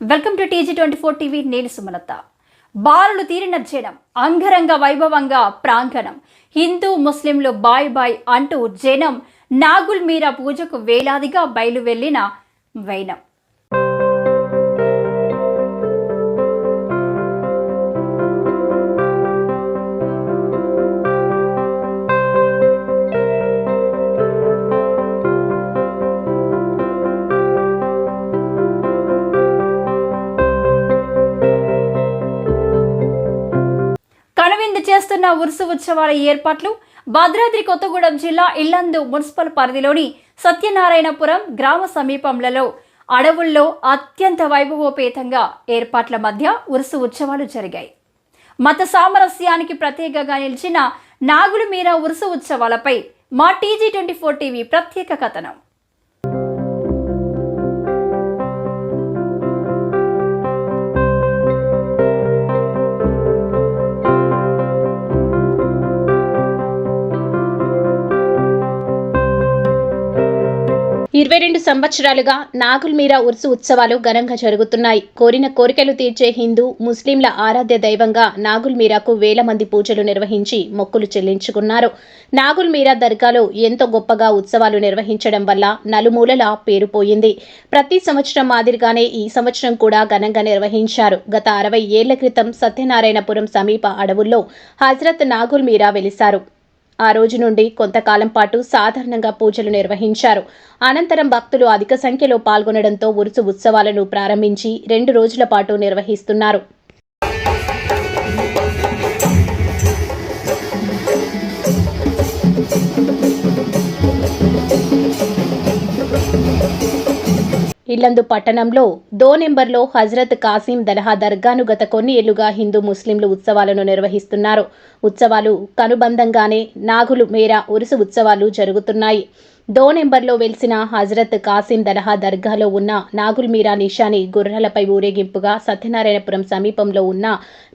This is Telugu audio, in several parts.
Welcome to TG24 TV. నేను సుమలత. బారులు తీరిన జనం, అంగరంగ వైభవంగా ప్రాంగణం, హిందూ ముస్లింలు బాయ్ బాయ్ అంటూ జనం నాగుల్ మీరా పూజకు వేలాదిగా బయలు వెళ్లిన వైనం. కనువిందు చేస్తున్న ఉరుసు ఉత్సవాల ఏర్పాట్లు భద్రాద్రి కొత్తగూడెం జిల్లా ఇల్లందు మున్సిపల్ పరిధిలోని సత్యనారాయణపురం గ్రామ సమీపంలో అడవుల్లో అత్యంత వైభవోపేతంగా ఏర్పాట్ల మధ్య ఉరుసు ఉత్సవాలు జరిగాయి. మత సామరస్యానికి ప్రత్యేకంగా నిలిచిన నాగుల మీరా ఉరుసు ఉత్సవాలపై మా TG24 టీవీ ప్రత్యేక కథనం. 22 సంవత్సరాలుగా నాగుల్ మీరా ఉరుసు ఉత్సవాలు ఘనంగా జరుగుతున్నాయి. కోరిన కోరికలు తీర్చే హిందూ ముస్లింల ఆరాధ్య దైవంగా నాగుల్ మీరాకు వేల మంది పూజలు నిర్వహించి మొక్కులు చెల్లించుకున్నారు. నాగుల్ మీరా దర్గాలో ఎంతో గొప్పగా ఉత్సవాలు నిర్వహించడం వల్ల నలుమూలలా పేరుపోయింది. ప్రతి సంవత్సరం మాదిరిగానే ఈ సంవత్సరం కూడా ఘనంగా నిర్వహించారు. గత 60 ఏళ్ల క్రితం సత్యనారాయణపురం సమీప అడవుల్లో హజరత్ నాగుల్ మీరా వెలిశారు. ఆ రోజు నుండి కొంతకాలం పాటు సాధారణంగా పూజలు నిర్వహించారు. అనంతరం భక్తులు అధిక సంఖ్యలో పాల్గొనడంతో ఉరుసు ఉత్సవాలను ప్రారంభించి 2 రోజుల పాటు నిర్వహిస్తున్నారు. ఇల్లందు పట్టణంలో దో నెంబర్లో హజరత్ కాసిం దర్గా దర్గాను గత కొన్ని ఏళ్లుగా హిందూ ముస్లింలు ఉత్సవాలను నిర్వహిస్తున్నారు. ఉత్సవాలు కనుబంధంగానే నాగుల్ మీరా ఉరుసు ఉత్సవాలు జరుగుతున్నాయి. దో నెంబర్లో వెలిసిన హజరత్ కాసిం దర్గా దర్గాలో ఉన్న నాగుల్ మీరా నిషాని గుర్రాలపై ఊరేగింపుగా సత్యనారాయణపురం సమీపంలో ఉన్న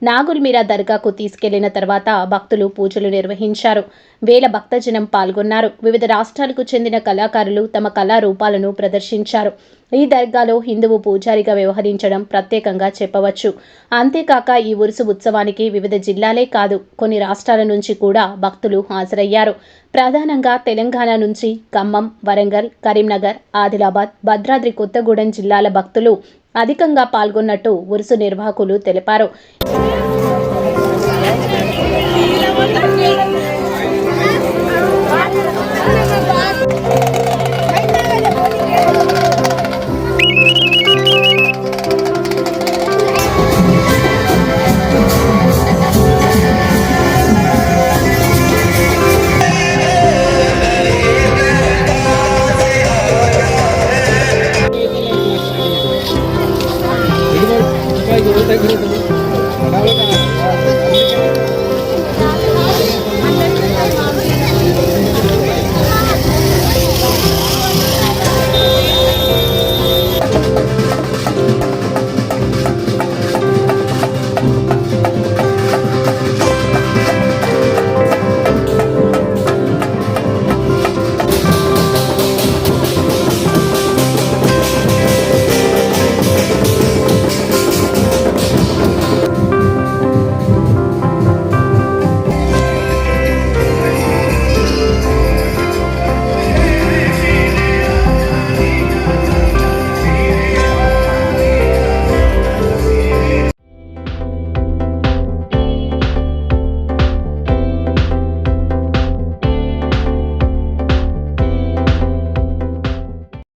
నాగుల్ మీరా దర్గాకు తీసుకెళ్లిన తర్వాత భక్తులు పూజలు నిర్వహించారు. వేల భక్తజనం పాల్గొన్నారు. వివిధ రాష్ట్రాలకు చెందిన కళాకారులు తమ కళారూపాలను ప్రదర్శించారు. ఈ దర్గాలో హిందువు పూజారిగా వ్యవహరించడం ప్రత్యేకంగా చెప్పవచ్చు. అంతేకాక ఈ ఉరుసు ఉత్సవానికి వివిధ జిల్లాలే కాదు కొన్ని రాష్ట్రాల నుంచి కూడా భక్తులు హాజరయ్యారు. ప్రధానంగా తెలంగాణ నుంచి ఖమ్మం, వరంగల్, కరీంనగర్, ఆదిలాబాద్, భద్రాద్రి కొత్తగూడెం జిల్లాల భక్తులు అధికంగా పాల్గొన్నట్టు ఉరుసు నిర్వాహకులు తెలిపారు. Thank you.